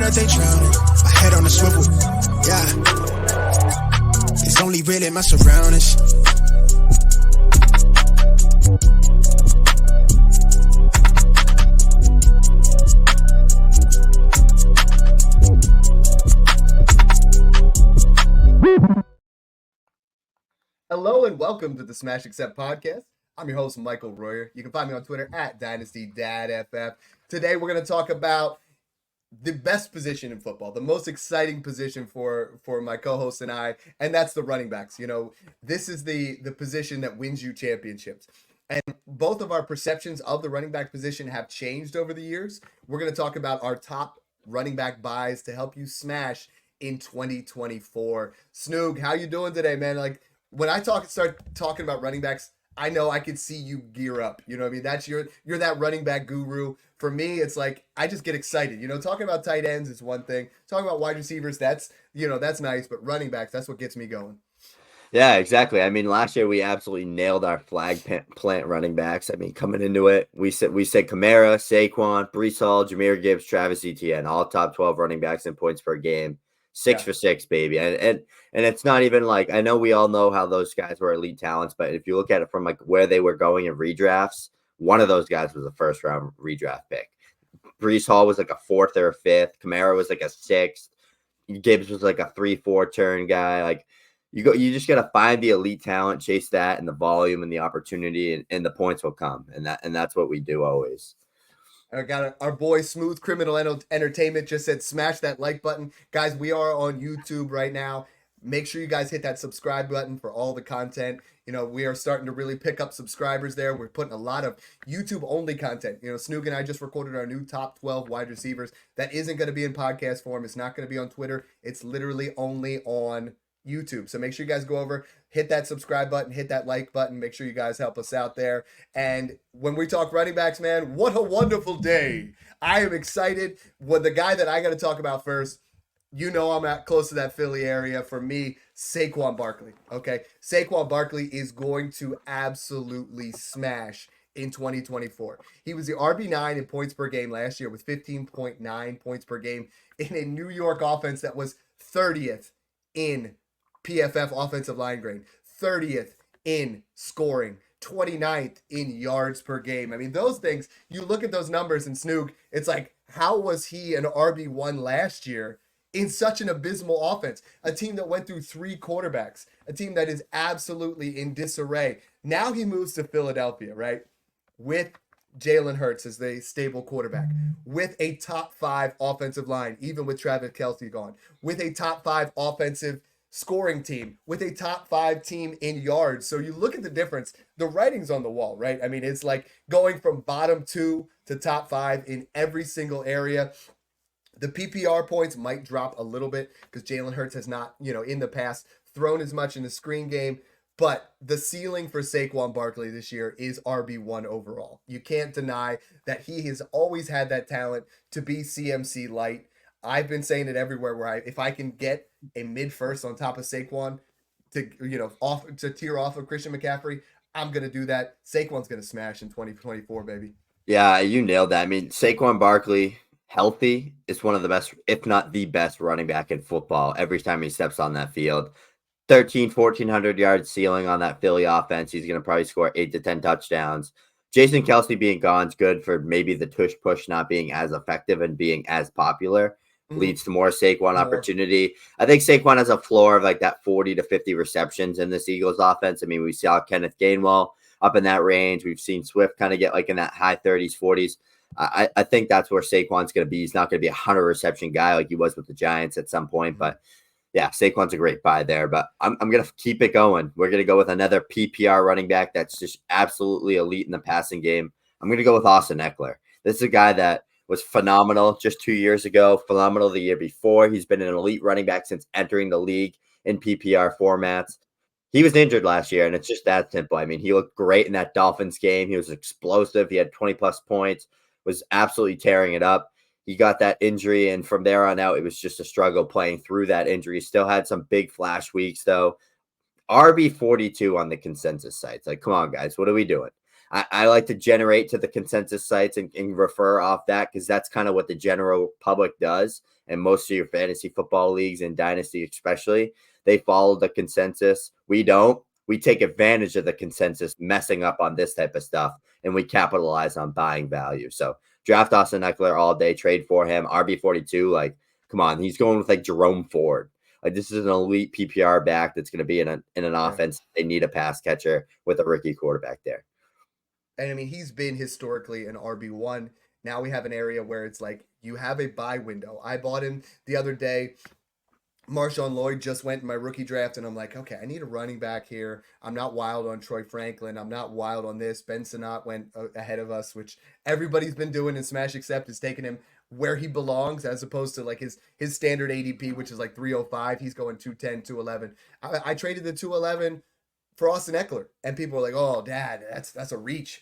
that they drowning. My head on a swivel, yeah. It's only really my surroundings. Hello and welcome to the Smash Accept podcast. I'm your host, Michael Royer. You can find me on Twitter at DynastyDadFF. Today we're going to talk about the best position in football, the most exciting position for my co-host and I, and that's the running backs. You know, this is the position that wins you championships. And both of our perceptions of the running back position have changed over the years. We're going to talk about our top running back buys to help you smash in 2024. Snoog, how you doing today, man? Like, when I start talking about running backs, I know I can see you gear up. You know what I mean? That's you're that running back guru. For me, it's like I just get excited. You know, talking about tight ends is one thing. Talking about wide receivers, that's nice. But running backs, that's what gets me going. Yeah, exactly. I mean, last year we absolutely nailed our flag plant running backs. I mean, coming into it, we said Kamara, Saquon, Breece Hall, Jahmyr Gibbs, Travis Etienne, all top 12 running backs in points per game. 6 for 6, baby. And it's not even like, I know we all know how those guys were elite talents, but if you look at it from like where they were going in redrafts, one of those guys was a first round redraft pick. Breece Hall was like a 4th or a 5th. Kamara was like a 6th. Gibbs was like a 3-4 turn guy. Like you just got to find the elite talent, chase that, and the volume and the opportunity, and the points will come. And that's what we do always. I got our boy Smooth Criminal Entertainment just said smash that like button. Guys, we are on YouTube right now. Make sure you guys hit that subscribe button for all the content. You know, we are starting to really pick up subscribers there. We're putting a lot of YouTube-only content. You know, Snoog and I just recorded our new top 12 wide receivers. That isn't going to be in podcast form. It's not going to be on Twitter. It's literally only on YouTube. So make sure you guys go over, hit that subscribe button, hit that like button. Make sure you guys help us out there. And when we talk running backs, man, what a wonderful day. I am excited. Well, the guy that I got to talk about first, you know, I'm close to that Philly area. For me, Saquon Barkley. Okay. Saquon Barkley is going to absolutely smash in 2024. He was the RB9 in points per game last year with 15.9 points per game in a New York offense that was 30th in PFF offensive line grade, 30th in scoring, 29th in yards per game. I mean, those things, you look at those numbers and Snoog, it's like, how was he an RB1 last year in such an abysmal offense? A team that went through 3 quarterbacks, a team that is absolutely in disarray. Now he moves to Philadelphia, right? With Jalen Hurts as the stable quarterback, with a top 5 offensive line, even with Travis Kelce gone, with a top 5 offensive scoring team, with a top 5 team in yards. So you look at the difference, the writing's on the wall, right? I mean, it's like going from bottom 2 to top 5 in every single area. The PPR points might drop a little bit because Jalen Hurts has not, in the past thrown as much in the screen game. But the ceiling for Saquon Barkley this year is RB1 overall. You can't deny that he has always had that talent to be CMC light. I've been saying it everywhere where if I can get a mid-first on top of Saquon to tear off of Christian McCaffrey, I'm going to do that. Saquon's going to smash in 2024, baby. Yeah, you nailed that. I mean, Saquon Barkley, healthy, is one of the best, if not the best running back in football every time he steps on that field. 1,400 yard ceiling on that Philly offense. He's going to probably score 8 to 10 touchdowns. Jason Kelce being gone is good for maybe the tush push not being as effective and being as popular. Leads to more Saquon opportunity. I think Saquon has a floor of like that 40 to 50 receptions in this Eagles offense. I mean, we saw Kenneth Gainwell up in that range. We've seen Swift kind of get like in that high 30s, 40s. I think that's where Saquon's going to be. He's not going to be a 100 reception guy like he was with the Giants at some point, but yeah, Saquon's a great buy there, but I'm going to keep it going. We're going to go with another PPR running back that's just absolutely elite in the passing game. I'm going to go with Austin Eckler. This is a guy that was phenomenal just 2 years ago, phenomenal the year before. He's been an elite running back since entering the league in PPR formats. He was injured last year, and it's just that simple. I mean, he looked great in that Dolphins game. He was explosive. He had 20-plus points, was absolutely tearing it up. He got that injury, and from there on out, it was just a struggle playing through that injury. Still had some big flash weeks, though. RB42 on the consensus sites. Like, come on, guys. What are we doing? I like to generate to the consensus sites and refer off that because that's kind of what the general public does. And most of your fantasy football leagues and Dynasty especially, they follow the consensus. We don't. We take advantage of the consensus messing up on this type of stuff, and we capitalize on buying value. So draft Austin Eckler all day, trade for him. RB42, like, come on. He's going with like Jerome Ford. Like, this is an elite PPR back that's going to be in an offense. They need a pass catcher with a rookie quarterback there. And I mean, he's been historically an RB1. Now we have an area where it's like you have a buy window. I bought him the other day. Marshawn Lloyd just went in my rookie draft, and I'm like, okay, I need a running back here. I'm not wild on Troy Franklin. I'm not wild on this. Ben Sinnott went ahead of us, which everybody's been doing in Smash Accept is taking him where he belongs as opposed to like his standard ADP, which is like 305. He's going 210, 211. I traded the 211 for Austin Eckler, and people are like, oh, Dad, that's a reach.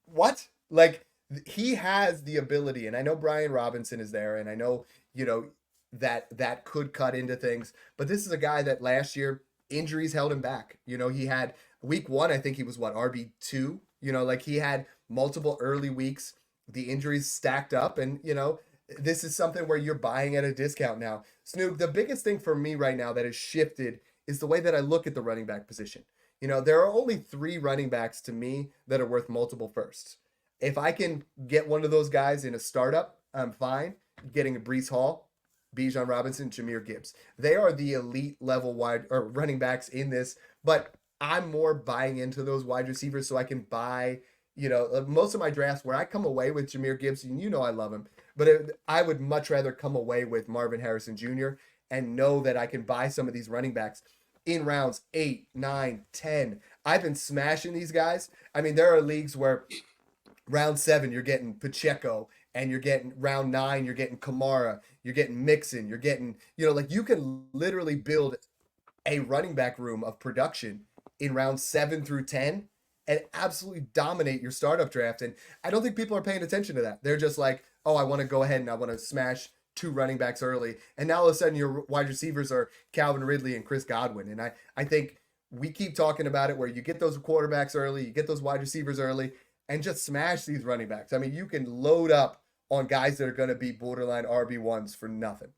What? Like, he has the ability, and I know Brian Robinson is there, and I know, that could cut into things. But this is a guy that last year injuries held him back. He had week 1, I think he was RB2. Like he had multiple early weeks. The injuries stacked up, and this is something where you're buying at a discount now. Snoop, the biggest thing for me right now that has shifted is the way that I look at the running back position. There are only 3 running backs to me that are worth multiple firsts. If I can get one of those guys in a startup, I'm fine. Getting a Breece Hall, Bijan Robinson, Jahmyr Gibbs. They are the elite level wide or running backs in this, but I'm more buying into those wide receivers so I can buy, most of my drafts where I come away with Jahmyr Gibbs, and I love him, but I would much rather come away with Marvin Harrison Jr. and know that I can buy some of these running backs in rounds 8, 9, 10. I've been smashing these guys. I mean, there are leagues where round 7, you're getting Pacheco, and you're getting round 9, you're getting Kamara, you're getting Mixon, you're getting, like you can literally build a running back room of production in round 7 through 10 and absolutely dominate your startup draft. And I don't think people are paying attention to that. They're just like, oh, I want to go ahead and I want to smash 2 running backs early. And now all of a sudden your wide receivers are Calvin Ridley and Chris Godwin. And I think we keep talking about it where you get those quarterbacks early, you get those wide receivers early, and just smash these running backs. I mean, you can load up on guys that are going to be borderline RB1s for nothing.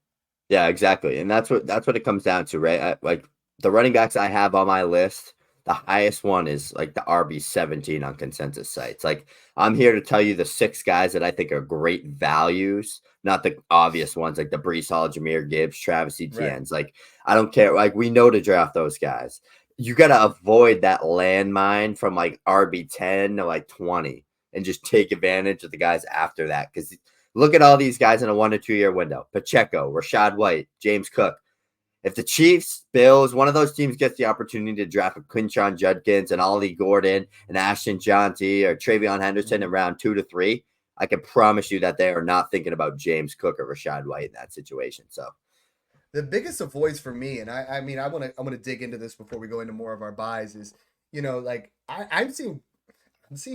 Yeah, exactly. And that's what it comes down to, right? Like the running backs I have on my list, the highest one is like the RB17 on consensus sites. Like I'm here to tell you the 6 guys that I think are great values, not the obvious ones like the Breece Hall, Jahmyr Gibbs, Travis Etienne's. Right. Like I don't care. Like we know to draft those guys. You got to avoid that landmine from like RB10 to like 20 and just take advantage of the guys after that. Because look at all these guys in a 1 to 2 year window. Pacheco, Rachaad White, James Cook. If the Chiefs, Bills, one of those teams gets the opportunity to draft a Quinshon Judkins and Ollie Gordon and Ashton Jonty or Travion Henderson in round 2 to 3, I can promise you that they are not thinking about James Cook or Rachaad White in that situation. So the biggest avoids for me, and I mean, I want to dig into this before we go into more of our buys, is like I'm seeing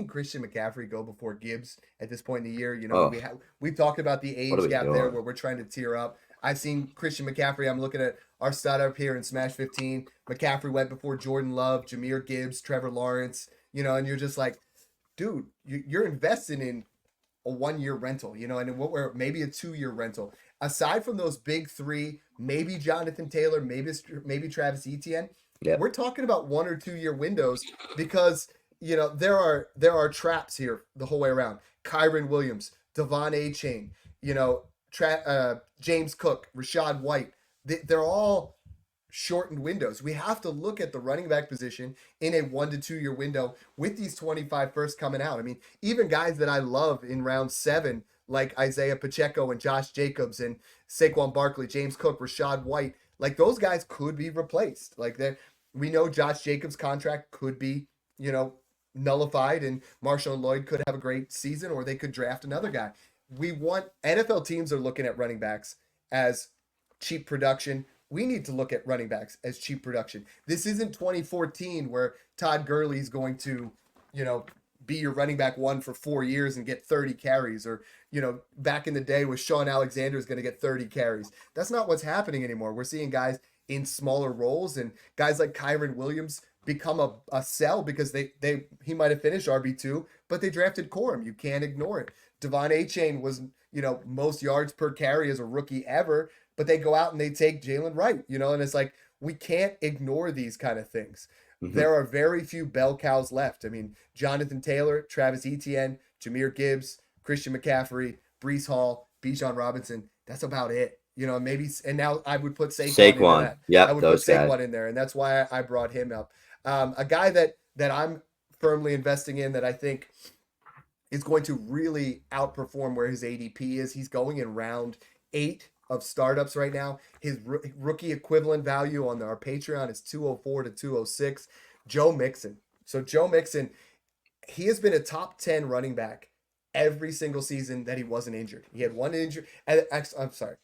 Christian McCaffrey go before Gibbs at this point in the year. We've talked about the age gap there where we're trying to tier up. I've seen Christian McCaffrey. I'm looking at our startup here in Smash 15. McCaffrey went before Jordan Love, Jahmyr Gibbs, Trevor Lawrence, and you're just like, dude, you're investing in a 1-year rental, and what maybe a 2-year rental. Aside from those big 3, maybe Jonathan Taylor, maybe Travis Etienne, we're talking about 1 or 2 year windows because there are traps here the whole way around. Kyron Williams, Devon Achane, James Cook, Rachaad White. They're all shortened windows. We have to look at the running back position in a 1 to 2 year window with these 25 first coming out. I mean, even guys that I love in round 7, like Isaiah Pacheco and Josh Jacobs and Saquon Barkley, James Cook, Rachaad White, like those guys could be replaced. Like we know Josh Jacobs' contract could be, nullified and Marshawn Lloyd could have a great season or they could draft another guy. NFL teams are looking at running backs as cheap production. We need to look at running backs as cheap production. This isn't 2014 where Todd Gurley's going to, be your running back 1 for 4 years and get 30 carries, or, back in the day with Sean Alexander is going to get 30 carries. That's not what's happening anymore. We're seeing guys in smaller roles and guys like Kyron Williams become a sell because he might have finished RB2, but they drafted Corum. You can't ignore it. Devon Achane was, most yards per carry as a rookie ever, but they go out and they take Jalen Wright, and it's like, we can't ignore these kind of things. Mhm. There are very few bell cows left. I mean, Jonathan Taylor, Travis Etienne, Jahmyr Gibbs, Christian McCaffrey, Breece Hall, Bijan Robinson. That's about it. Maybe, and now I would put Saquon into that. Yep, I would those put Saquon guys in there, and that's why I brought him up. A guy that I'm firmly investing in that I think is going to really outperform where his ADP is. He's going in round 8 of startups right now. His rookie equivalent value on our Patreon is 204 to 206. Joe Mixon. So Joe Mixon, he has been a top 10 running back every single season that he wasn't injured. He had one injury. I'm sorry.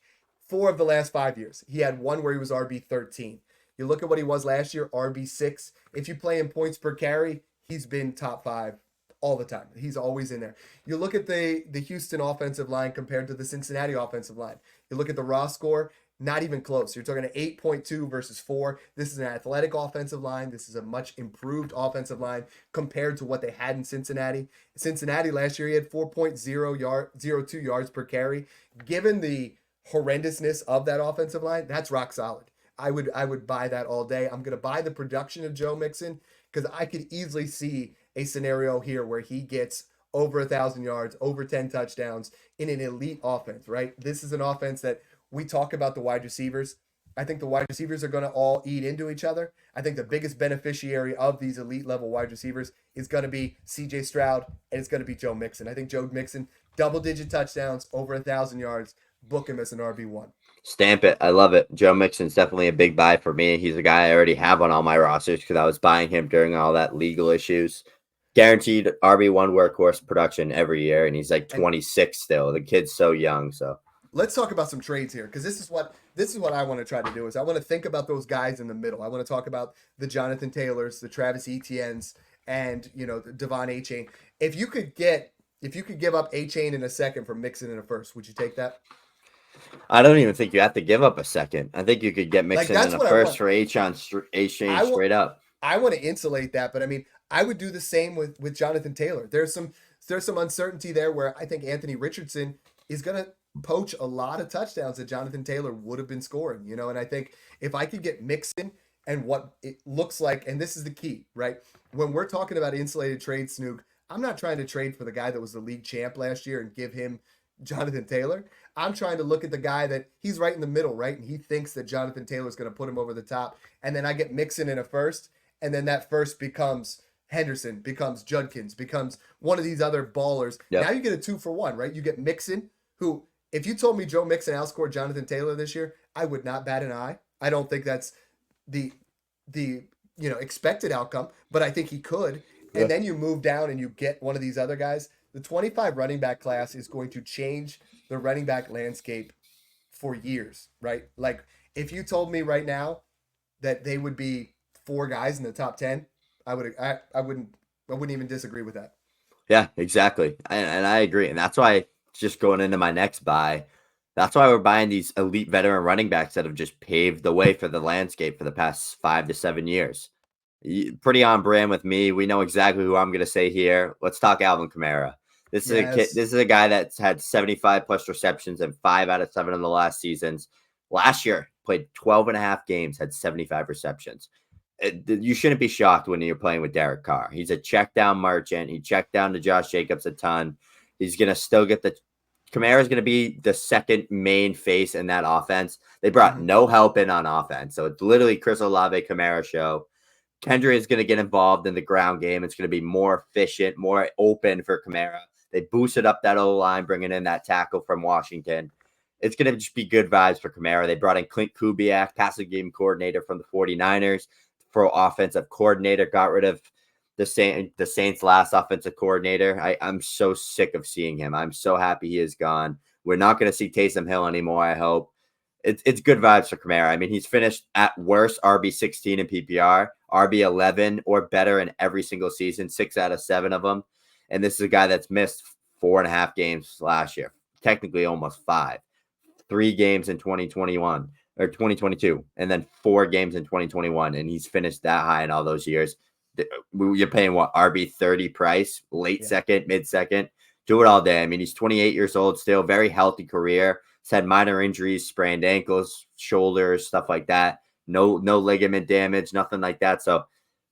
4 of the last 5 years. He had one where he was RB13. You look at what he was last year, RB6. If you play in points per carry, he's been top 5 all the time. He's always in there. You look at the Houston offensive line compared to the Cincinnati offensive line. You look at the raw score, not even close. You're talking 8.2 versus 4. This is an athletic offensive line. This is a much improved offensive line compared to what they had in Cincinnati. Cincinnati last year, he had 4.02 yards per carry. Given the horrendousness of that offensive line, that's rock solid. I would buy that all day. I'm going to buy the production of Joe Mixon because I could easily see a scenario here where he gets over 1,000 yards, over 10 touchdowns in an elite offense, right? This is an offense that we talk about the wide receivers. I think the wide receivers are going to all eat into each other. I think the biggest beneficiary of these elite level wide receivers is going to be CJ Stroud, and it's going to be Joe Mixon. I think Joe Mixon, double-digit touchdowns, over 1,000 yards, book him as an RB1. Stamp it. I love it. Joe Mixon's definitely a big buy for me. He's a guy I already have on all my rosters because I was buying him during all that legal issues. Guaranteed RB1 workhorse production every year, and he's like 26 still. The kid's so young. So let's talk about some trades here because this is what I want to try to do is I want to think about those guys in the middle. I want to talk about the Jonathan Taylors, the Travis Etiennes, and Devon Achane. If you could give up Achane in a second for Mixon in a first, would you take that? I don't even think you have to give up a second. I think you could get Mixon in a first for Achane straight up. I want to insulate that, but I mean, I would do the same with Jonathan Taylor. There's some uncertainty there where I think Anthony Richardson is going to poach a lot of touchdowns that Jonathan Taylor would have been scoring, and I think if I could get Mixon and what it looks like, and this is the key, right? When we're talking about insulated trade, Snook, I'm not trying to trade for the guy that was the league champ last year and give him Jonathan Taylor. I'm trying to look at the guy that he's right in the middle, right? And he thinks that Jonathan Taylor is going to put him over the top. And then I get Mixon in a first, and then that first becomes Henderson, becomes Judkins, becomes one of these other ballers. Yep. Now you get a 2-for-1, right? You get Mixon, who, if you told me Joe Mixon outscored Jonathan Taylor this year, I would not bat an eye. I don't think that's the expected outcome, but I think he could. And then you move down and you get one of these other guys. The 25 running back class is going to change the running back landscape for years, right? Like if you told me right now that they would be 4 guys in the top 10, I wouldn't even disagree with that. Yeah, exactly. And I agree. And that's why, just going into my next buy, that's why we're buying these elite veteran running backs that have just paved the way for the landscape for the past 5 to 7 years. Pretty on brand with me. We know exactly who I'm going to say here. Let's talk Alvin Kamara. This is a kid. This is a guy that's had 75 plus receptions in 5 out of 7 of the last seasons. Last year, played 12 and a half games, had 75 receptions. You shouldn't be shocked when you're playing with Derek Carr. He's a check down merchant. He checked down to Josh Jacobs a ton. He's going to still get Kamara's going to be the second main face in that offense. They brought no help in on offense. So it's literally Chris Olave Kamara show. Kendre is going to get involved in the ground game. It's going to be more efficient, more open for Kamara. They boosted up that O-line, bringing in that tackle from Washington. It's going to just be good vibes for Kamara. They brought in Clint Kubiak, passing game coordinator from the 49ers, for offensive coordinator, got rid of the Saints' last offensive coordinator. I'm so sick of seeing him. I'm so happy he is gone. We're not going to see Taysom Hill anymore, I hope. It's good vibes for Kamara. I mean, he's finished at worst RB16 in PPR, RB11 or better in every single season, 6 out of 7 of them. And this is a guy that's missed 4.5 games last year, technically almost 5. 3 games in 2021. or 2022, and then 4 games in 2021, and he's finished that high in all those years. You're paying what, RB30 price, late second, mid second, do it all day. I mean, he's 28 years old, still very healthy career. He's had minor injuries, sprained ankles, shoulders, stuff like that. No ligament damage, nothing like that. So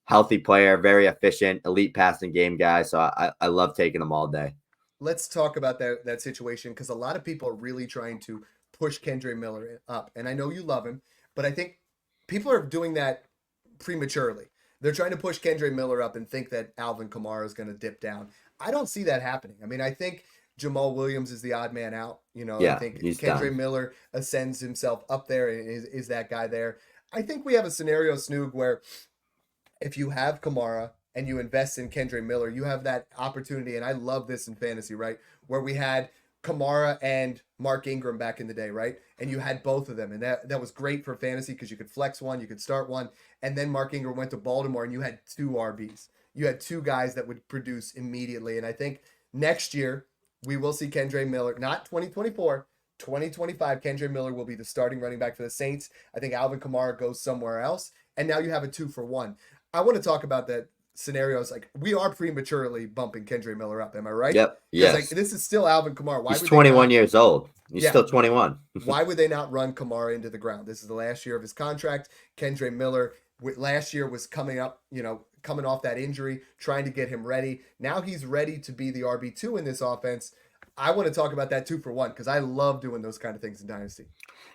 healthy player, very efficient, elite passing game guy. So I love taking him all day. Let's talk about that situation, because a lot of people are really trying to push Kendre Miller up. And I know you love him, but I think people are doing that prematurely. They're trying to push Kendre Miller up and think that Alvin Kamara is going to dip down. I don't see that happening. I mean, I think Jamal Williams is the odd man out. I think Kendre Miller ascends himself up there and is that guy there. I think we have a scenario, Snoog, where if you have Kamara and you invest in Kendre Miller, you have that opportunity. And I love this in fantasy, right? Where we had Kamara and Mark Ingram back in the day, right? And you had both of them. And that was great for fantasy because you could flex one, you could start one. And then Mark Ingram went to Baltimore and you had 2 RBs. You had 2 guys that would produce immediately. And I think next year we will see Kendre Miller, not 2024, 2025, Kendre Miller will be the starting running back for the Saints. I think Alvin Kamara goes somewhere else. And now you have a 2-for-1. I want to talk about that scenarios. Like, we are prematurely bumping Kendre Miller up. Am I right? Yep. Yes. Like, this is still Alvin Kamara. He's 21 years old. He's still 21. Why would they not run Kamara into the ground? This is the last year of his contract. Kendre Miller last year was coming up, coming off that injury, trying to get him ready. Now he's ready to be the RB2 in this offense. I want to talk about that 2-for-1 because I love doing those kind of things in Dynasty.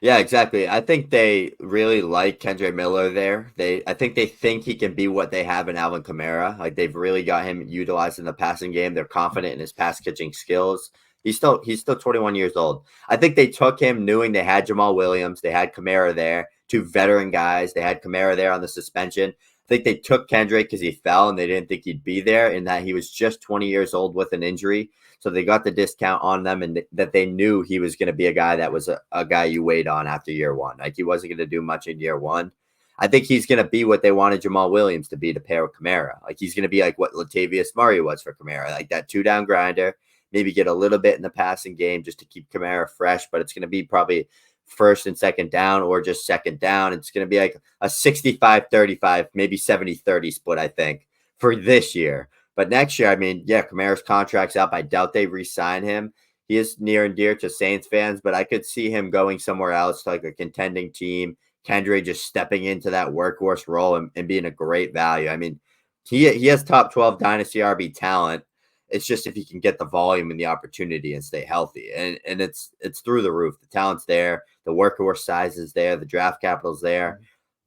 Yeah, exactly. I think they really like Kendre Miller there. I think they think he can be what they have in Alvin Kamara. Like, they've really got him utilized in the passing game. They're confident in his pass catching skills. He's still 21 years old. I think they took him knowing they had Jamal Williams, they had Kamara there, 2 veteran guys. They had Kamara there on the suspension. I think they took Kendre because he fell and they didn't think he'd be there, and that he was just 20 years old with an injury. So they got the discount on them, and that they knew he was going to be a guy that was a guy you wait on after year 1. Like, he wasn't going to do much in year 1. I think he's going to be what they wanted Jamal Williams to be to pair with Kamara. Like, he's going to be like what Latavius Murray was for Kamara, like that 2-down grinder, maybe get a little bit in the passing game just to keep Kamara fresh, but it's going to be probably first and second down or just second down. It's going to be like a 65-35, maybe 70-30 split, I think, for this year. But next year, I mean, yeah, Kamara's contract's up. I doubt they re-sign him. He is near and dear to Saints fans, but I could see him going somewhere else, like a contending team. Kendre just stepping into that workhorse role and being a great value. I mean, he has top 12 Dynasty RB talent. It's just if he can get the volume and the opportunity and stay healthy. And it's through the roof. The talent's there. The workhorse size is there. The draft capital's there.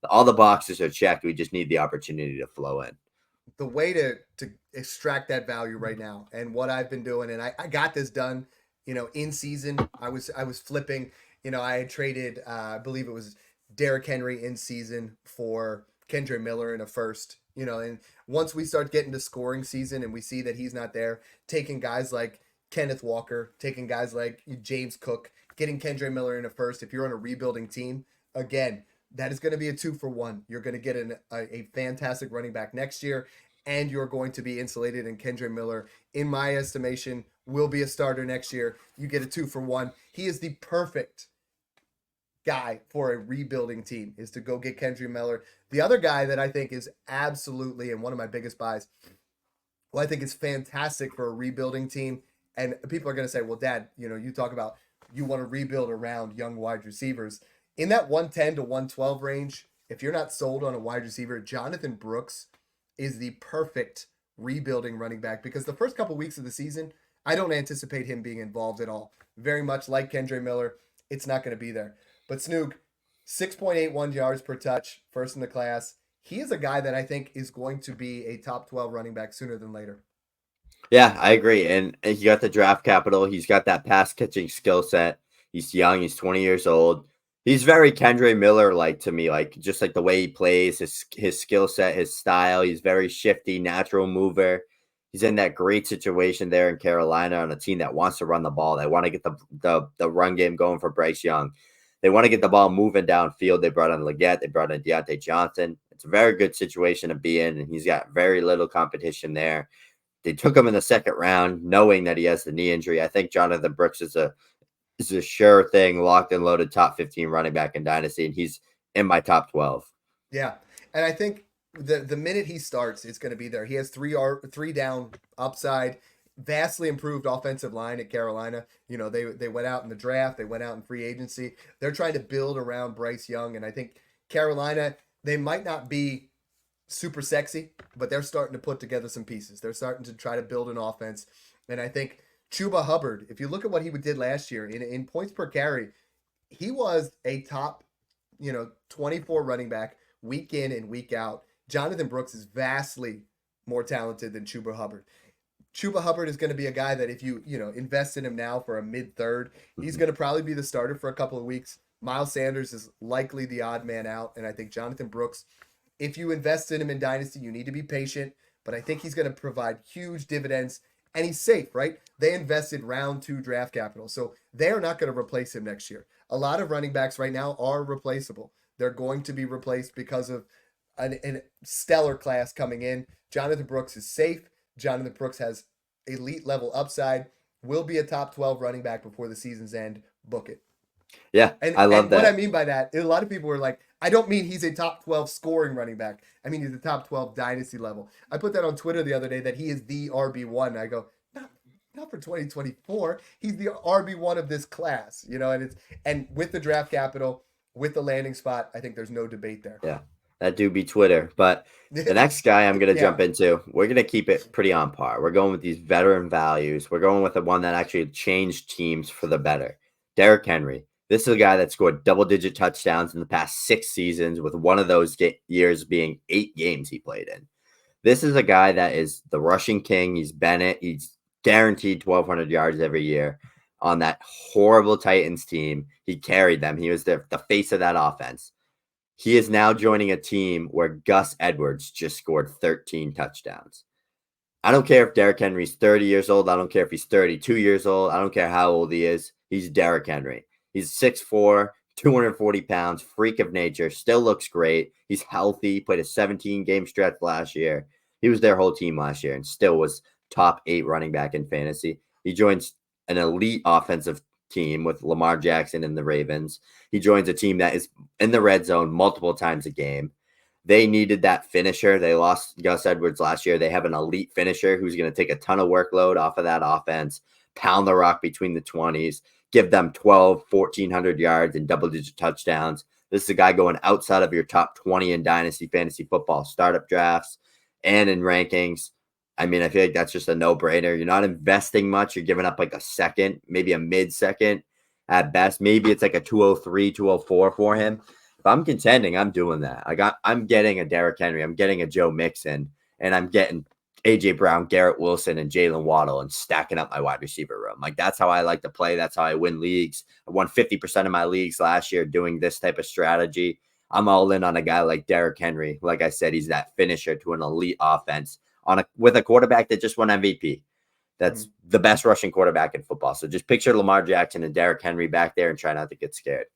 All the boxes are checked. We just need the opportunity to flow in. The way to extract that value right now, and what I've been doing, and I got this done, in season. I was flipping, I had traded, I believe it was Derrick Henry in season for Kendre Miller in a first, and once we start getting to scoring season and we see that he's not there, taking guys like Kenneth Walker, taking guys like James Cook, getting Kendre Miller in a first. If you're on a rebuilding team, again, that is going to be a 2-for-1. You're going to get a fantastic running back next year, and you're going to be insulated. And Kendre Miller, in my estimation, will be a starter next year. You get a 2-for-1. He is the perfect guy for a rebuilding team, is to go get Kendre Miller. The other guy that I think is absolutely, and one of my biggest buys, I think is fantastic for a rebuilding team. And people are going to say, well, Dad, you talk about you want to rebuild around young wide receivers. In that 110 to 112 range, if you're not sold on a wide receiver, Jonathan Brooks is the perfect rebuilding running back, because the first couple weeks of the season, I don't anticipate him being involved at all. Very much like Kendre Miller, it's not going to be there. But Snoog, 6.81 yards per touch, first in the class. He is a guy that I think is going to be a top 12 running back sooner than later. Yeah, I agree. And he got the draft capital. He's got that pass catching skill set. He's young. He's 20 years old. He's very Kendre Miller-like to me, like just like the way he plays, his skill set, his style. He's very shifty, natural mover. He's in that great situation there in Carolina on a team that wants to run the ball. They want to get the run game going for Bryce Young. They want to get the ball moving downfield. They brought in Leggett. They brought in Deontay Johnson. It's a very good situation to be in, and he's got very little competition there. They took him in the second round, knowing that he has the knee injury. I think Jonathan Brooks is is a sure thing, locked and loaded top 15 running back in Dynasty, and he's in my top 12. Yeah, and I think the minute he starts, it's going to be there. He has three down upside, vastly improved offensive line at Carolina. You know, they went out in the draft, they went out in free agency. They're trying to build around Bryce Young, and I think Carolina, they might not be super sexy, but they're starting to put together some pieces. They're starting to try to build an offense, and I think Chuba Hubbard, if you look at what he did last year in points per carry, he was a top, 24 running back week in and week out. Jonathan Brooks is vastly more talented than Chuba Hubbard. Chuba Hubbard is going to be a guy that if you invest in him now for a mid-third, he's going to probably be the starter for a couple of weeks. Miles Sanders is likely the odd man out, and I think Jonathan Brooks, if you invest in him in Dynasty, you need to be patient, but I think he's going to provide huge dividends, and he's safe, right? They invested round 2 draft capital, so they are not going to replace him next year. A lot of running backs right now are replaceable. They're going to be replaced because of an stellar class coming in. Jonathan Brooks is safe. Jonathan Brooks has elite level upside, will be a top 12 running back before the season's end. Book it. Yeah, I love that. What I mean by that, a lot of people are like, I don't mean he's a top 12 scoring running back. I mean, he's a top 12 dynasty level. I put that on Twitter the other day that he is the RB1. I go, not for 2024. He's the RB1 of this class, and with the draft capital, with the landing spot, I think there's no debate there. Yeah, that do be Twitter. But the next guy I'm going to jump into, we're going to keep it pretty on par. We're going with these veteran values. We're going with the one that actually changed teams for the better. Derrick Henry. This is a guy that scored double-digit touchdowns in the past 6 seasons, with one of those years being 8 games he played in. This is a guy that is the rushing king. He's Bennett. He's guaranteed 1,200 yards every year. On that horrible Titans team, he carried them. He was the face of that offense. He is now joining a team where Gus Edwards just scored 13 touchdowns. I don't care if Derrick Henry's 30 years old. I don't care if he's 32 years old. I don't care how old he is. He's Derrick Henry. He's 6'4", 240 pounds, freak of nature, still looks great. He's healthy. He played a 17-game stretch last year. He was their whole team last year and still was top 8 running back in fantasy. He joins an elite offensive team with Lamar Jackson and the Ravens. He joins a team that is in the red zone multiple times a game. They needed that finisher. They lost Gus Edwards last year. They have an elite finisher who's going to take a ton of workload off of that offense, pound the rock between the 20s, give them 1,400 yards and double-digit touchdowns. This is a guy going outside of your top 20 in Dynasty Fantasy Football startup drafts and in rankings. I mean, I feel like that's just a no-brainer. You're not investing much. You're giving up like a second, maybe a mid-second at best. Maybe it's like a 203, 204 for him. If I'm contending, I'm doing that. I'm getting a Derrick Henry. I'm getting a Joe Mixon. And I'm getting A.J. Brown, Garrett Wilson, and Jalen Waddle and stacking up my wide receiver room. Like, that's how I like to play. That's how I win leagues. I won 50% of my leagues last year doing this type of strategy. I'm all in on a guy like Derrick Henry. Like I said, he's that finisher to an elite offense with a quarterback that just won MVP. That's the best rushing quarterback in football. So just picture Lamar Jackson and Derrick Henry back there and try not to get scared.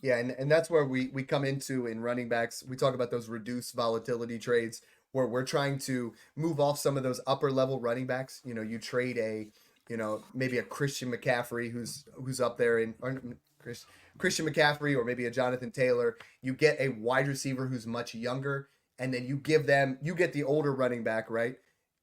Yeah, and that's where we come into in running backs. We talk about those reduced volatility trades where we're trying to move off some of those upper level running backs. You trade maybe a Christian McCaffrey who's up there in Christian McCaffrey or maybe a Jonathan Taylor. You get a wide receiver who's much younger, and then you get the older running back, right?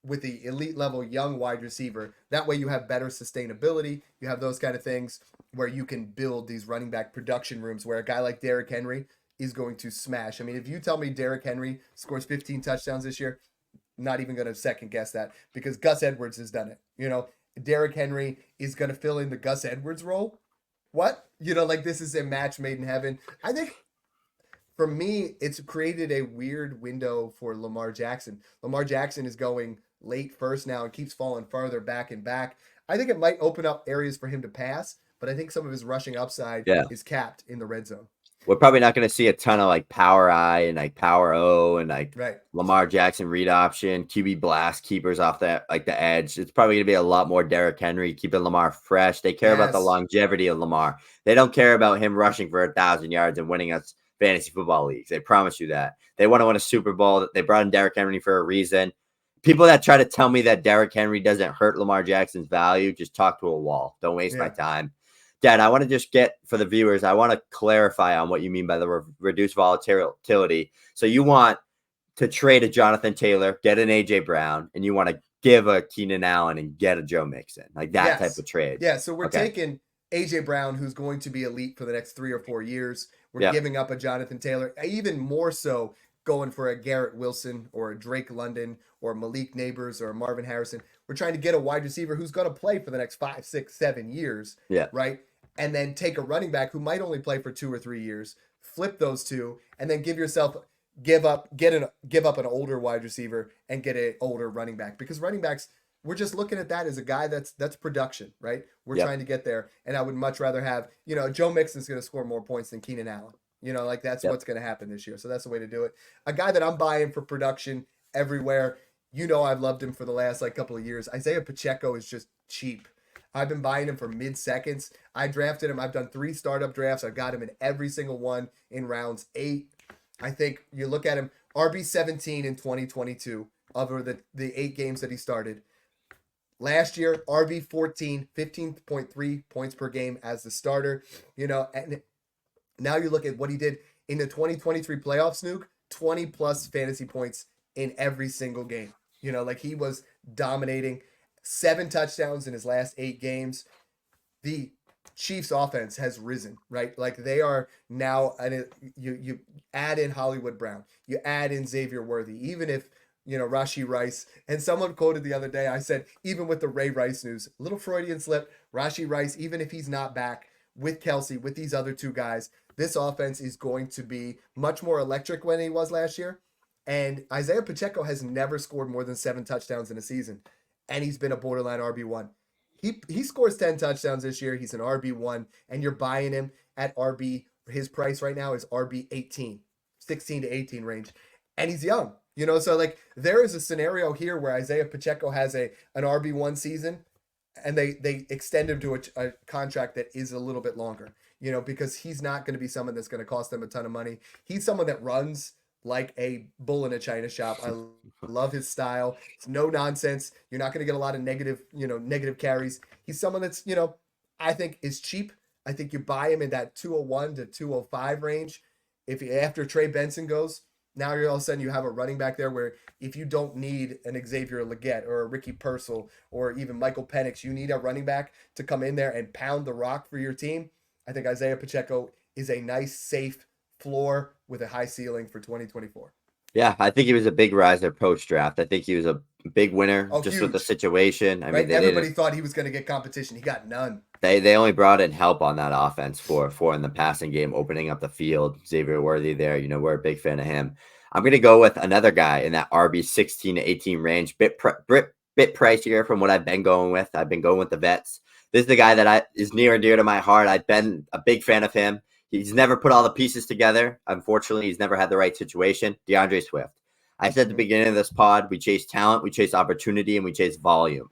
With the elite level young wide receiver. That way you have better sustainability. You have those kind of things where you can build these running back production rooms where a guy like Derrick Henry is going to smash. I mean, if you tell me Derrick Henry scores 15 touchdowns this year, not even going to second guess that because Gus Edwards has done it. Derrick Henry is going to fill in the Gus Edwards role. What? This is a match made in heaven. I think for me, it's created a weird window for Lamar Jackson. Lamar Jackson is going late first now and keeps falling farther back and back. I think it might open up areas for him to pass, but I think some of his rushing upside is capped in the red zone. We're probably not going to see a ton of like power I and like power O and like Lamar Jackson read option, QB blast keepers off that like the edge. It's probably going to be a lot more Derrick Henry keeping Lamar fresh. They care about the longevity of Lamar. They don't care about him rushing for 1,000 yards and winning us fantasy football leagues. They promise you that. They want to win a Super Bowl. They brought in Derrick Henry for a reason. People that try to tell me that Derrick Henry doesn't hurt Lamar Jackson's value, just talk to a wall. Don't waste my time. Dad, I want to just get for the viewers, I want to clarify on what you mean by the reduced volatility. So you want to trade a Jonathan Taylor, get an AJ Brown, and you want to give a Keenan Allen and get a Joe Mixon, like that type of trade. Yeah, so we're taking AJ Brown, who's going to be elite for the next 3 or 4 years. We're giving up a Jonathan Taylor, even more so going for a Garrett Wilson or a Drake London or Malik Neighbors or a Marvin Harrison. We're trying to get a wide receiver who's going to play for the next 5, 6, 7 years, right? And then take a running back who might only play for 2 or 3 years, flip those two, and then give up an older wide receiver and get an older running back. Because running backs, we're just looking at that as a guy that's production, right? We're trying to get there, and I would much rather have, Joe Mixon's going to score more points than Keenan Allen. That's what's going to happen this year. So that's the way to do it. A guy that I'm buying for production everywhere. I've loved him for the last couple of years. Isaiah Pacheco is just cheap. I've been buying him for mid-seconds. I drafted him. I've done 3 startup drafts. I've got him in every single one in rounds 8. I think you look at him, RB17 in 2022 over the 8 games that he started. Last year, RB14, 15.3 points per game as the starter. And now you look at what he did in the 2023 playoffs, Snook, 20-plus fantasy points in every single game. He was dominating. 7 touchdowns in his last 8 games. The Chiefs offense has risen, right? They are now, you add in Hollywood Brown, you add in Xavier Worthy, even if, Rashee Rice, and someone quoted the other day, I said, even with the Ray Rice news, little Freudian slip, Rashee Rice, even if he's not back with Kelsey, with these other 2 guys, this offense is going to be much more electric than he was last year. And Isaiah Pacheco has never scored more than 7 touchdowns in a season. And he's been a borderline RB1. He scores 10 touchdowns this year. He's an RB1, and you're buying him at RB. His price right now is RB18, 16 to 18 range, and he's young. So there is a scenario here where Isaiah Pacheco has an RB1 season, and they extend him to a contract that is a little bit longer. Because he's not going to be someone that's going to cost them a ton of money. He's someone that runs like a bull in a china shop. I love his style. It's no nonsense. You're not going to get a lot of negative carries. He's someone that's, I think is cheap. I think you buy him in that 201 to 205 range. After Trey Benson goes, now you're all of a sudden you have a running back there where if you don't need an Xavier Legette or a Ricky Purcell or even Michael Penix, you need a running back to come in there and pound the rock for your team. I think Isaiah Pacheco is a nice, safe floor with a high ceiling for 2024. Yeah, I think he was a big riser post-draft. I think he was a big winner just huge. With the situation. I mean, everybody thought he was going to get competition. He got none. They only brought in help on that offense for in the passing game, opening up the field. Xavier Worthy there, we're a big fan of him. I'm going to go with another guy in that RB 16 to 18 range, bit pricier from what I've been going with. I've been going with the vets. This is the guy that is near and dear to my heart. I've been a big fan of him. He's never put all the pieces together. Unfortunately, he's never had the right situation. DeAndre Swift. I said at the beginning of this pod, we chase talent, we chase opportunity, and we chase volume.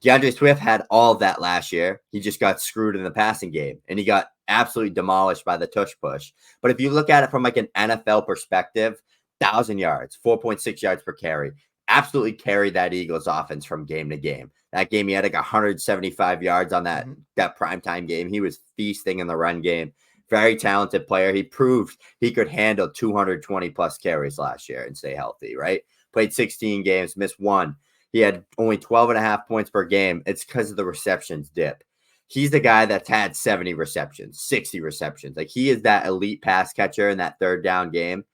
DeAndre Swift had all of that last year. He just got screwed in the passing game, and he got absolutely demolished by the tush push. But if you look at it from an NFL perspective, 1,000 yards, 4.6 yards per carry, absolutely carried that Eagles offense from game to game. That game, he had 175 yards on that primetime game. He was feasting in the run game. Very talented player. He proved he could handle 220 plus carries last year and stay healthy, right? Played 16 games, missed 1. He had only 12.5 points per game. It's because of the receptions dip. He's the guy that's had 70 receptions, 60 receptions. He is that elite pass catcher in that third down game.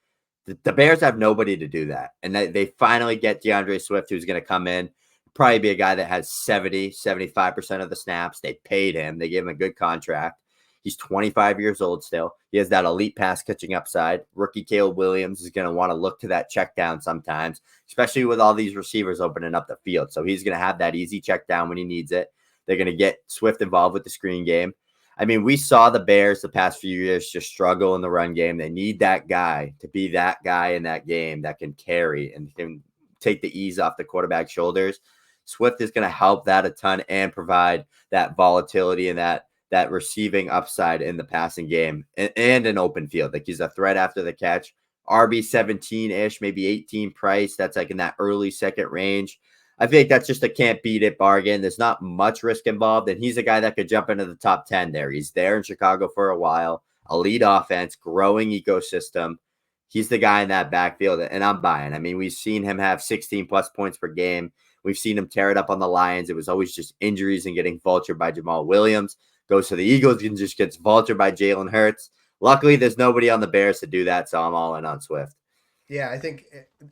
The Bears have nobody to do that. And they finally get DeAndre Swift, who's going to come in, probably be a guy that has 75% of the snaps. They paid him. They gave him a good contract. He's 25 years old still. He has that elite pass catching upside. Rookie Caleb Williams is going to want to look to that check down sometimes, especially with all these receivers opening up the field. So he's going to have that easy check down when he needs it. They're going to get Swift involved with the screen game. I mean, we saw the Bears the past few years just struggle in the run game. They need that guy to be that guy in that game that can carry and can take the ease off the quarterback's shoulders. Swift is going to help that a ton and provide that volatility and that receiving upside in the passing game and an open field. He's a threat after the catch. RB 17-ish, maybe 18 price. That's in that early second range. I feel like that's just a can't beat it bargain. There's not much risk involved, and he's a guy that could jump into the top 10 there. He's there in Chicago for a while, elite offense, growing ecosystem. He's the guy in that backfield, and I'm buying. I mean, we've seen him have 16 plus points per game. We've seen him tear it up on the Lions. It was always just injuries and getting vultured by Jamal Williams. Goes to the Eagles and just gets vultured by Jalen Hurts. Luckily, there's nobody on the Bears to do that, so I'm all in on Swift. Yeah, I think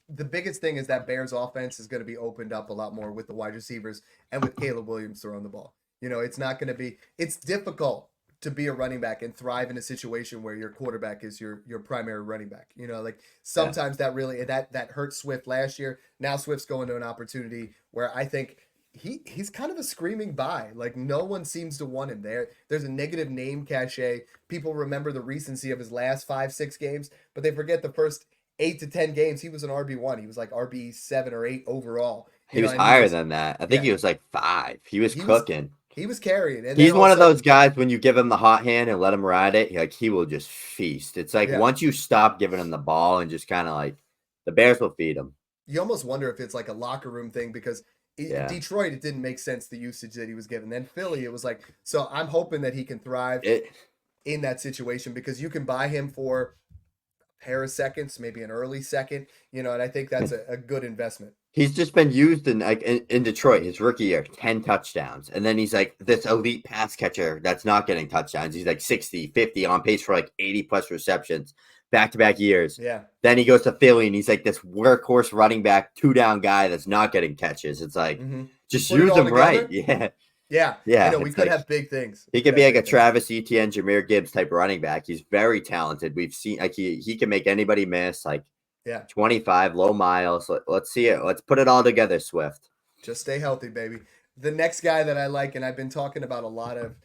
the biggest thing is that Bears offense is going to be opened up a lot more with the wide receivers and with Caleb Williams throwing the ball. It's not going to be – it's difficult to be a running back and thrive in a situation where your quarterback is your primary running back. Sometimes that really – that hurt Swift last year. Now Swift's going to an opportunity where I think he's kind of a screaming buy. Like, no one seems to want him there. There's a negative name cachet. People remember the recency of his last 5-6 games, but they forget the first – 8 to 10 games, he was an RB1. He was like RB7 or 8 overall. He was higher than that. I think he was like 5. He was cooking. He was carrying. And he's one of those guys, when you give him the hot hand and let him ride it, he will just feast. It's like once you stop giving him the ball and just kind of like, the Bears will feed him. You almost wonder if it's like a locker room thing because Detroit, it didn't make sense, the usage that he was given. Then Philly, it was like, so I'm hoping that he can thrive in that situation because you can buy him for pair of seconds, maybe an early second, and I think that's a good investment. He's just been used in Detroit, his rookie year, 10 touchdowns. And then he's like this elite pass catcher that's not getting touchdowns. He's like 60, 50 on pace for like 80 plus receptions back-to-back years. Yeah. Then he goes to Philly and he's like this workhorse running back, 2-down guy that's not getting catches. It's like, just use him right. Yeah. Yeah. I know we could have big things. He could be like a Travis Etienne, Jahmyr Gibbs type running back. He's very talented. We've seen he can make anybody miss. 25 low miles. Let's see it. Let's put it all together, Swift. Just stay healthy, baby. The next guy that I like, and I've been talking about a lot of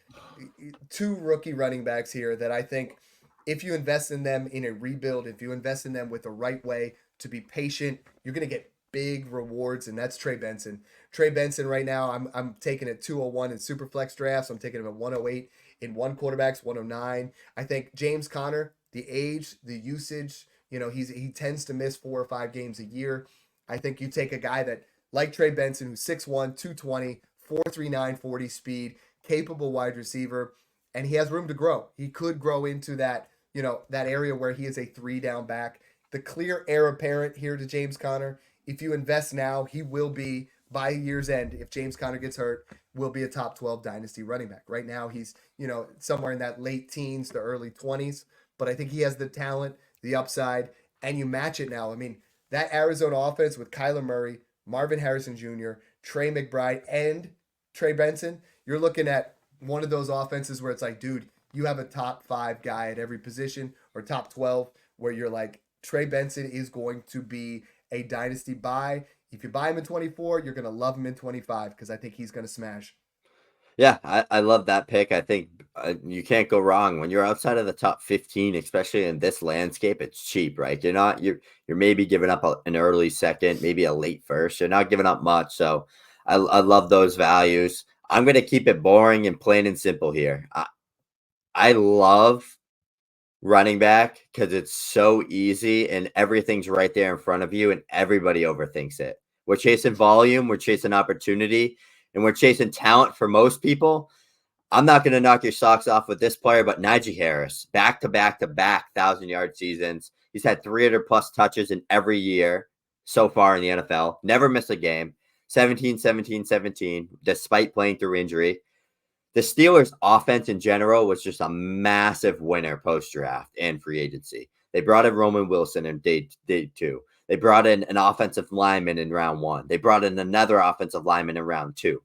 2 rookie running backs here that I think if you invest in them in a rebuild, if you invest in them with the right way to be patient, you're going to get big rewards, and that's Trey Benson. Trey Benson right now, I'm taking it 201 in Superflex drafts. I'm taking him at 108 in one quarterbacks, 109. I think James Conner, the age, the usage, he tends to miss 4 or 5 games a year. I think you take a guy that, like Trey Benson, who's 6'1", 220, 4.39 40 speed, capable wide receiver, and he has room to grow. He could grow into that, that area where he is a 3-down back. The clear heir apparent here to James Conner. If you invest now, he will be, by year's end, if James Conner gets hurt, will be a top 12 dynasty running back. Right now, he's, somewhere in that late teens to early 20s, but I think he has the talent, the upside, and you match it now. I mean, that Arizona offense with Kyler Murray, Marvin Harrison Jr., Trey McBride, and Trey Benson, you're looking at one of those offenses where it's like, dude, you have a top 5 guy at every position, or top 12, where you're like, Trey Benson is going to be a dynasty buy. If you buy him in 24, you're going to love him in 25 because I think he's going to smash. Yeah, I love that pick. I think you can't go wrong when you're outside of the top 15, especially in this landscape. It's cheap, right? You're maybe giving up an early second, maybe a late first. You're not giving up much. So I love those values. I'm going to keep it boring and plain and simple here. I love running back because it's so easy and everything's right there in front of you and everybody overthinks it. We're chasing volume, we're chasing opportunity, and we're chasing talent for most people. I'm not going to knock your socks off with this player, but Najee Harris, back-to-back 1,000-yard seasons. He's had 300-plus touches in every year so far in the NFL. Never missed a game. 17, 17, 17, despite playing through injury. The Steelers' offense in general was just a massive winner post-draft and free agency. They brought in Roman Wilson in day 2. They brought in an offensive lineman in round 1. They brought in another offensive lineman in round 2.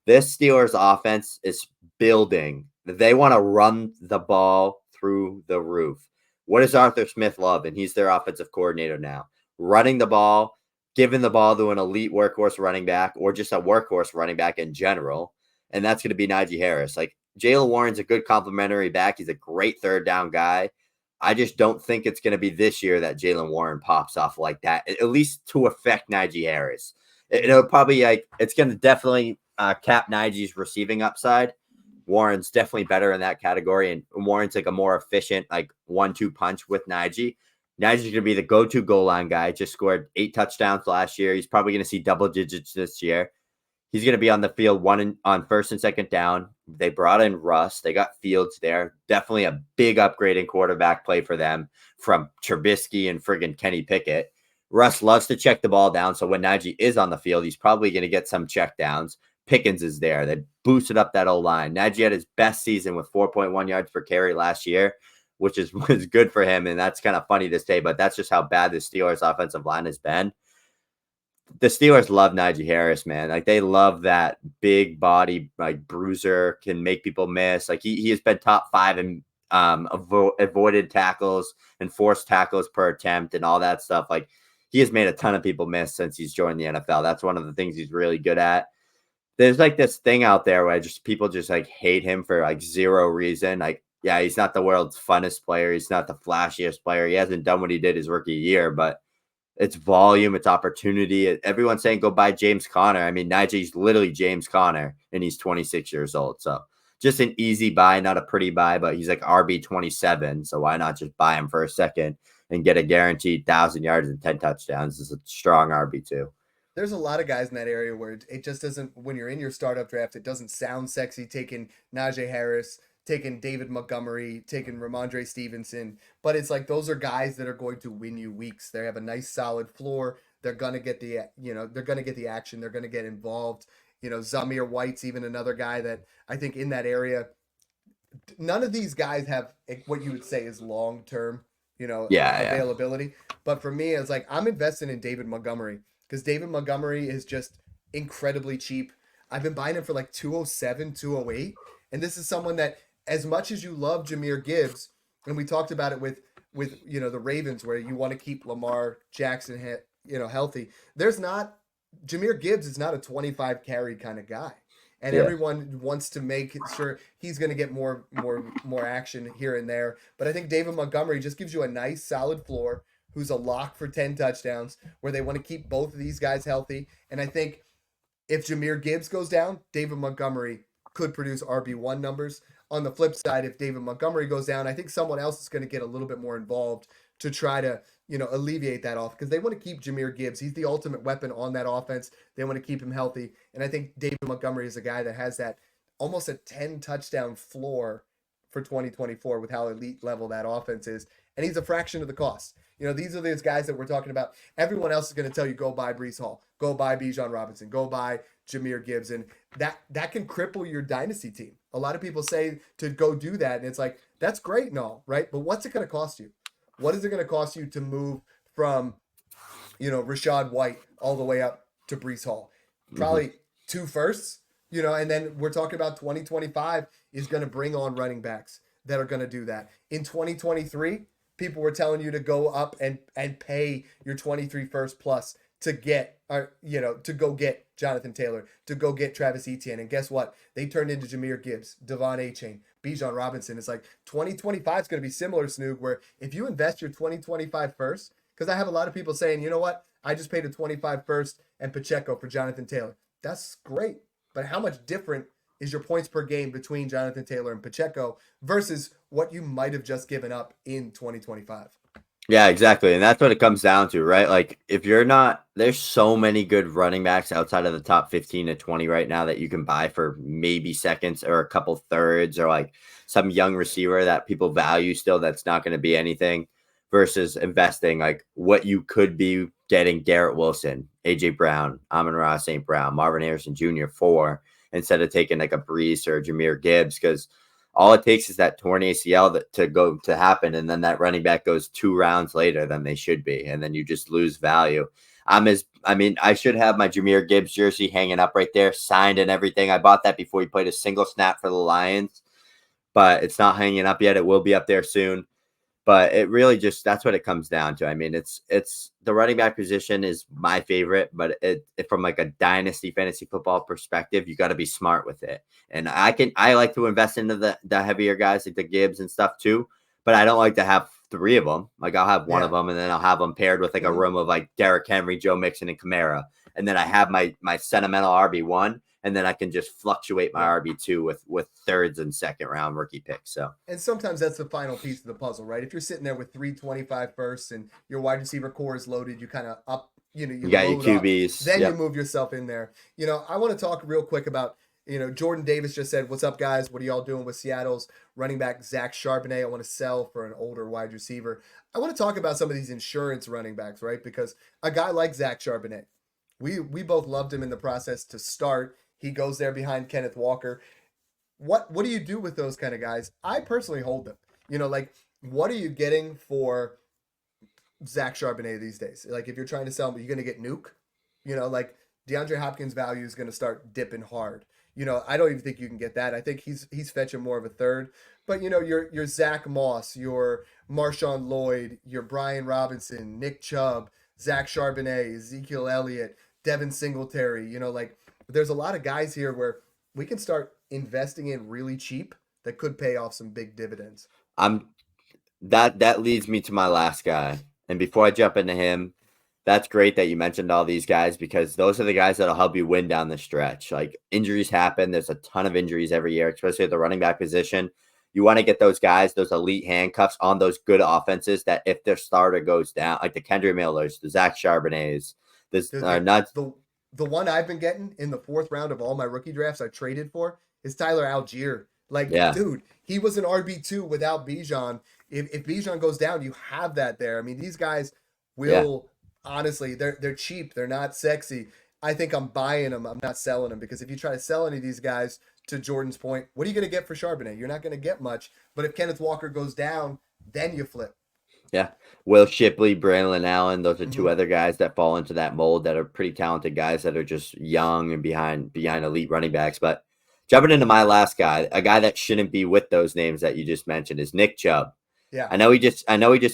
This Steelers offense is building. They want to run the ball through the roof. What does Arthur Smith love? And he's their offensive coordinator now. Running the ball, giving the ball to an elite workhorse running back or just a workhorse running back in general. And that's going to be Najee Harris. Like, Jaylen Warren's a good complimentary back. He's a great 3rd-down guy. I just don't think it's going to be this year that Jaylen Warren pops off like that, at least to affect Najee Harris. It'll probably, it's going to definitely cap Najee's receiving upside. Warren's definitely better in that category, and Warren's like a more efficient, 1-2 punch with Najee. Najee's going to be the go-to goal line guy. Just scored 8 touchdowns last year. He's probably going to see double digits this year. He's going to be on the field on first and second down. They brought in Russ. They got Fields there. Definitely a big upgrade in quarterback play for them from Trubisky and friggin' Kenny Pickett. Russ loves to check the ball down, so when Najee is on the field, he's probably going to get some check downs. Pickens is there. They boosted up that O-line. Najee had his best season with 4.1 yards per carry last year, which was good for him, and that's kind of funny to say, but that's just how bad the Steelers' offensive line has been. The Steelers love Najee Harris, man. Like, they love that big body, like, bruiser, can make people miss. Like, he has been top 5 in avoided tackles and forced tackles per attempt and all that stuff. Like, he has made a ton of people miss since he's joined the NFL. That's one of the things he's really good at. There's like this thing out there where people just like hate him for like zero reason. Like, yeah, he's not the world's funnest player. He's not the flashiest player. He hasn't done what he did his rookie year, but it's volume, it's opportunity. Everyone's saying go buy James Conner. I mean, Najee's literally James Conner, and he's 26 years old. So just an easy buy, not a pretty buy, but he's like RB27. So why not just buy him for a second and get a guaranteed 1,000 yards and 10 touchdowns? It's a strong RB2. There's a lot of guys in that area where it just doesn't, when you're in your startup draft, it doesn't sound sexy taking Najee Harris, taking David Montgomery, taking Ramondre Stevenson. But it's like those are guys that are going to win you weeks. They have a nice solid floor. They're going to get the, they're going to get the action. They're going to get involved. Zamir White's even another guy that I think in that area, none of these guys have what you would say is long-term, availability. Yeah. But for me, it's like I'm investing in David Montgomery because David Montgomery is just incredibly cheap. I've been buying him for like 207, 208. And this is someone that, as much as you love Jahmyr Gibbs, and we talked about it with the Ravens, where you want to keep Lamar Jackson healthy. Jahmyr Gibbs is not a 25 carry kind of guy. And everyone wants to make sure he's going to get more action here and there. But I think David Montgomery just gives you a nice solid floor, who's a lock for 10 touchdowns, where they want to keep both of these guys healthy. And I think if Jahmyr Gibbs goes down, David Montgomery could produce RB1 numbers. On the flip side, if David Montgomery goes down, I think someone else is going to get a little bit more involved to try to, alleviate that off, because they want to keep Jahmyr Gibbs. He's the ultimate weapon on that offense. They want to keep him healthy. And I think David Montgomery is a guy that has that almost a 10 touchdown floor for 2024 with how elite level that offense is. And he's a fraction of the cost. These are these guys that we're talking about. Everyone else is going to tell you, go buy Breece Hall, go buy Bijan Robinson, go buy Jahmyr Gibbs. And that can cripple your dynasty team. A lot of people say to go do that. And it's like, that's great and all, right? But what's it going to cost you? What is it going to cost you to move from, Rashad White all the way up to Breece Hall? Probably 2 firsts, and then we're talking about 2025 is going to bring on running backs that are going to do that. In 2023, people were telling you to go up and pay your 23 first plus to get, to go get Jonathan Taylor, to go get Travis Etienne. And guess what? They turned into Jahmyr Gibbs, Devon Achane, Bijan Robinson. It's like 2025 is going to be similar, Snoog, where if you invest your 2025 first, because I have a lot of people saying, you know what? I just paid a 25 first and Pacheco for Jonathan Taylor. That's great. But how much different is your points per game between Jonathan Taylor and Pacheco versus what you might have just given up in 2025? Yeah, exactly. And that's what it comes down to, right? Like, if you're not, there's so many good running backs outside of the top 15 to 20 right now that you can buy for maybe seconds or a couple thirds, or like some young receiver that people value still that's not going to be anything, versus investing like what you could be getting Garrett Wilson, AJ Brown, Amon-Ra St. Brown, Marvin Harrison Jr. for, instead of taking like a Breece or Jahmyr Gibbs, because all it takes is that torn ACL to happen, and then that running back goes 2 rounds later than they should be, and then you just lose value. I should have my Jahmyr Gibbs jersey hanging up right there, signed and everything. I bought that before he played a single snap for the Lions, but it's not hanging up yet. It will be up there soon. But it really just, that's what it comes down to. I mean, it's the running back position is my favorite, but it from like a dynasty fantasy football perspective, you got to be smart with it. And I like to invest into the heavier guys like the Gibbs and stuff too, but I don't like to have 3 of them. Like, I'll have one of them, and then I'll have them paired with like a room of like Derrick Henry, Joe Mixon, and Kamara. And then I have my sentimental RB1, and then I can just fluctuate my RB2 with thirds and second round rookie picks. So, and sometimes that's the final piece of the puzzle, right? If you're sitting there with 325 first and your wide receiver core is loaded, you kind of up, you got your load QBs. up, then you move yourself in there. I want to talk real quick about, Jordan Davis just said, "What's up, guys? What are y'all doing with Seattle's running back Zach Charbonnet? I want to sell for an older wide receiver." I want to talk about some of these insurance running backs, right? Because a guy like Zach Charbonnet, we both loved him in the process to start. He goes there behind Kenneth Walker. What do you do with those kind of guys? I personally hold them. What are you getting for Zach Charbonnet these days? Like, if you're trying to sell him, are you going to get Nuke? DeAndre Hopkins' value is going to start dipping hard. I don't even think you can get that. I think he's fetching more of a third. But, your Zach Moss, your Marshawn Lloyd, your Brian Robinson, Nick Chubb, Zach Charbonnet, Ezekiel Elliott, Devin Singletary, there's a lot of guys here where we can start investing in really cheap that could pay off some big dividends. That leads me to my last guy. And before I jump into him, that's great that you mentioned all these guys, because those are the guys that'll help you win down the stretch. Like, injuries happen. There's a ton of injuries every year, especially at the running back position. You want to get those guys, those elite handcuffs on those good offenses that if their starter goes down, like the Kendre Millers, the Zach Charbonnets, the one I've been getting in the fourth round of all my rookie drafts I traded for is Tyler Algier. Dude, he was an RB2 without Bijan. If Bijan goes down, you have that there. I mean, these guys will... Honestly, they're cheap. They're not sexy. I think I'm buying them. I'm not selling them, because if you try to sell any of these guys, to Jordan's point, what are you going to get for Charbonnet? You're not going to get much. But if Kenneth Walker goes down, then you flip. Yeah. Will Shipley, Braylon Allen, those are two other guys that fall into that mold that are pretty talented guys that are just young and behind elite running backs. But jumping into my last guy, a guy that shouldn't be with those names that you just mentioned, is Nick Chubb. Yeah. I know he just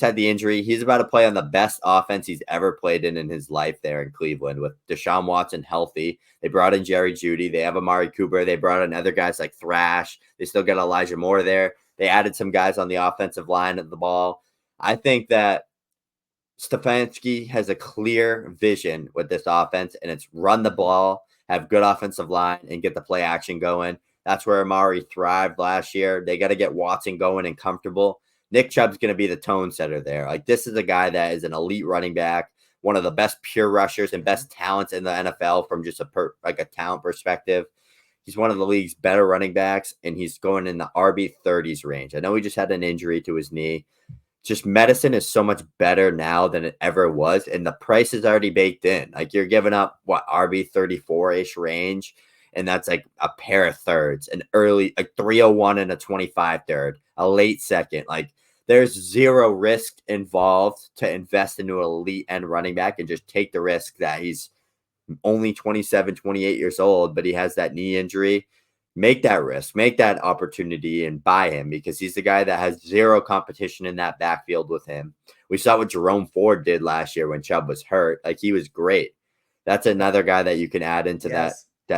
had the injury. He's about to play on the best offense he's ever played in his life there in Cleveland, with Deshaun Watson healthy. They brought in Jerry Jeudy. They have Amari Cooper. They brought in other guys like Thrash. They still got Elijah Moore there. They added some guys on the offensive line of the ball. I think that Stefanski has a clear vision with this offense, and it's run the ball, have good offensive line, and get the play action going. That's where Amari thrived last year. They got to get Watson going and comfortable. Nick Chubb's going to be the tone setter there. Like, this is a guy that is an elite running back, one of the best pure rushers and best talents in the NFL from just a talent perspective. He's one of the league's better running backs, and he's going in the RB30s range. I know he just had an injury to his knee. Just medicine is so much better now than it ever was, and the price is already baked in. Like, you're giving up, RB34-ish range, and that's like a pair of thirds, an early, a 301 and a 25 third, a late second. Like, there's zero risk involved to invest into an elite end running back and just take the risk that he's only 27, 28 years old, but he has that knee injury. Make that risk, make that opportunity, and buy him, because he's the guy that has zero competition in that backfield with him. We saw what Jerome Ford did last year when Chubb was hurt. Like, he was great. That's another guy that you can add into that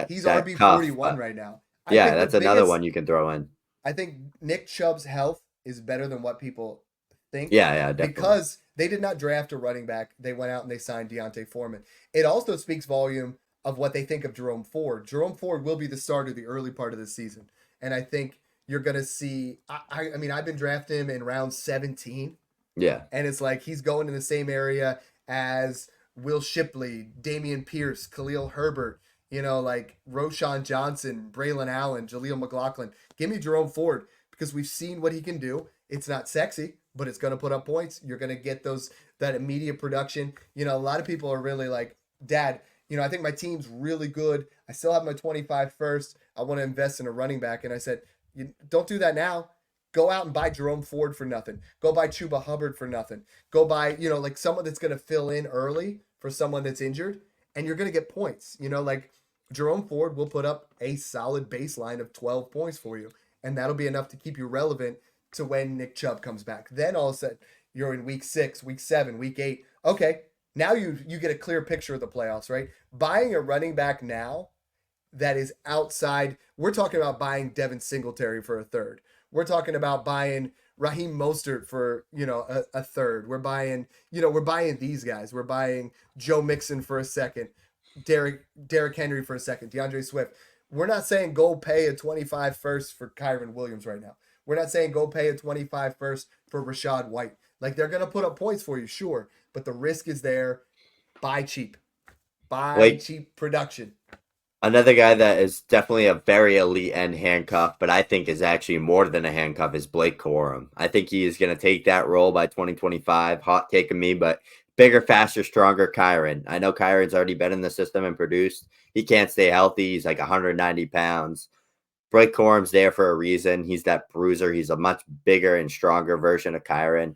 he's that RB41 right now. That's another one you can throw in. I think Nick Chubb's health is better than what people think. Yeah, definitely. Because they did not draft a running back. They went out and they signed Deontay Foreman. It also speaks volume of what they think of Jerome Ford. Jerome Ford will be the starter the early part of the season. And I think you're going to see, I mean, I've been drafting him in round 17. Yeah. And it's like he's going in the same area as Will Shipley, Damian Pierce, Khalil Herbert, like Roshan Johnson, Braylon Allen, Jaleel McLaughlin. Give me Jerome Ford, because we've seen what he can do. It's not sexy, but it's going to put up points. You're going to get that immediate production. A lot of people are really like, Dad, I think my team's really good. I still have my 25 first. I want to invest in a running back. And I said, don't do that now. Go out and buy Jerome Ford for nothing. Go buy Chuba Hubbard for nothing. Go buy, like someone that's going to fill in early for someone that's injured, and you're going to get points. Like Jerome Ford will put up a solid baseline of 12 points for you, and that'll be enough to keep you relevant to when Nick Chubb comes back. Then all of a sudden, you're in week 6, week 7, week 8. Okay, now you get a clear picture of the playoffs, right? Buying a running back now that is outside, we're talking about buying Devin Singletary for a third. We're talking about buying Raheem Mostert for, a third. We're buying these guys. We're buying Joe Mixon for a second, Derrick Henry for a second, DeAndre Swift. we're not saying go pay a 25 first for Kyron Williams right now. We're not saying go pay a 25 first for Rashad White. Like, they're going to put up points for you, sure, but the risk is there. Buy cheap. Buy Blake, cheap production. another guy that is definitely a very elite end handcuff, but I think is actually more than a handcuff, is Blake Corum. I think he is going to take that role by 2025. Hot take of me, but bigger, faster, stronger Kyron. I know Kyron's already been in the system and produced. He can't stay healthy. He's like 190 pounds. Blake Corum's there for a reason. He's that bruiser. He's a much bigger and stronger version of Kyron.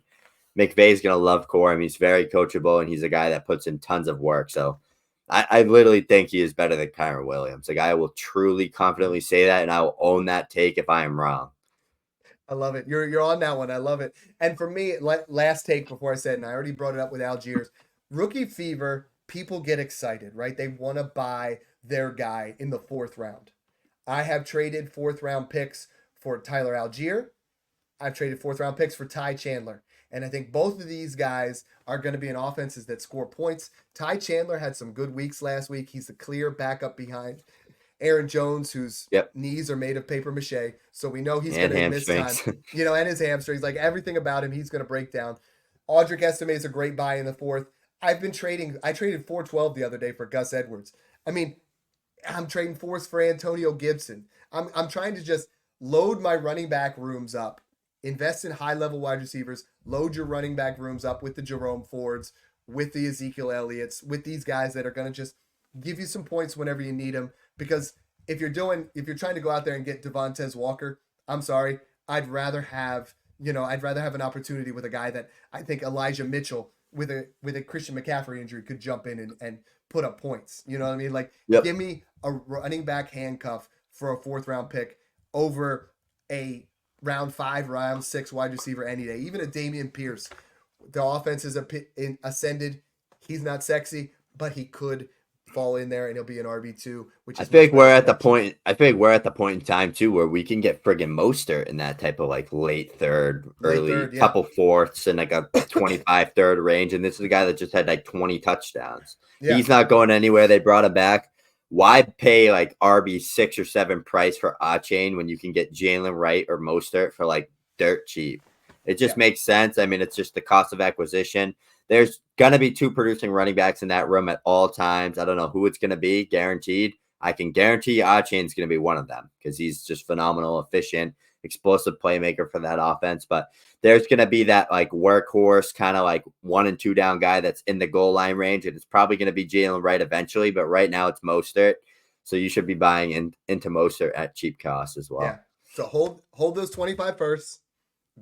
McVay's going to love Corum. He's very coachable, and he's a guy that puts in tons of work. So I literally think he is better than Kyron Williams. Like, I will truly confidently say that, and I will own that take if I am wrong. I love it. You're on that one. I love it. And for me, last take before I said, and I already brought it up with Algiers, rookie fever, people get excited, right? They want to buy their guy in the 4th round. I have traded 4th round picks for Tyler Algier. I've traded 4th round picks for Ty Chandler. And I think both of these guys are going to be in offenses that score points. Ty Chandler had some good weeks last week. He's the clear backup behind Aaron Jones, whose knees are made of paper mache. So we know he's going to miss time. And his hamstrings. Like, everything about him, he's going to break down. Audric Estime is a great buy in the 4th. I traded 412 the other day for Gus Edwards. I mean, I'm trading 4s for Antonio Gibson. I'm trying to just load my running back rooms up. Invest in high-level wide receivers. Load your running back rooms up with the Jerome Fords, with the Ezekiel Elliott's, with these guys that are going to just give you some points whenever you need them. Because if you're trying to go out there and get Devontae Walker, I'm sorry, I'd rather have an opportunity with a guy that I think Elijah Mitchell with a Christian McCaffrey injury could jump in and put up points. You know what I mean? Like, give me a running back handcuff for a 4th round pick over a round 5, round 6 wide receiver any day. Even a Dameon Pierce. The offense is ascended. He's not sexy, but he could fall in there and he'll be an RB2. Which I think we're at the point. I think we're at the point in time too where we can get friggin' Mostert in that type of like late 3rd, early couple 4ths and like a 25 3rd range. And this is a guy that just had like 20 touchdowns. Yeah. He's not going anywhere. They brought him back. Why pay like RB 6 or 7 price for Achane when you can get Jalen Wright or Mostert for like dirt cheap? It just makes sense. I mean, it's just the cost of acquisition. There's going to be 2 producing running backs in that room at all times. I don't know who it's going to be, guaranteed. I can guarantee Achane's going to be one of them because he's just phenomenal, efficient, explosive playmaker for that offense. But there's going to be that like workhorse kind of like 1 and 2 down guy that's in the goal line range. And it's probably going to be Jalen Wright eventually. But right now it's Mostert. So you should be buying into Mostert at cheap cost as well. Yeah. So hold those 25 first.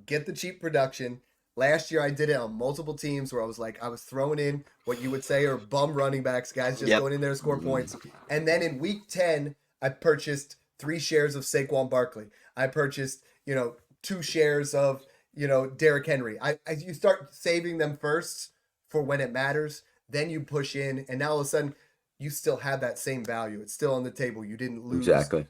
Get the cheap production. Last year I did it on multiple teams where I was throwing in what you would say are bum running backs, guys just going in there to score points. And then in week 10, I purchased 3 shares of Saquon Barkley. I purchased, 2 shares of, Derrick Henry. You start saving them first for when it matters. Then you push in, and now all of a sudden you still have that same value. It's still on the table. You didn't lose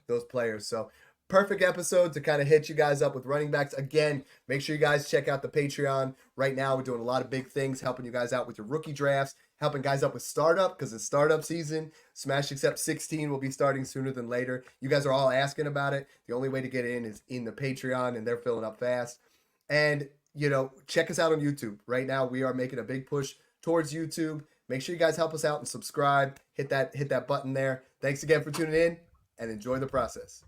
those players. So perfect episode to kind of hit you guys up with running backs. Again, make sure you guys check out the Patreon. Right now, we're doing a lot of big things, helping you guys out with your rookie drafts, helping guys up with startup because it's startup season. Smash Accept 16 will be starting sooner than later. You guys are all asking about it. The only way to get in is in the Patreon, and they're filling up fast. And, check us out on YouTube. Right now, we are making a big push towards YouTube. Make sure you guys help us out and subscribe. Hit that button there. Thanks again for tuning in, and enjoy the process.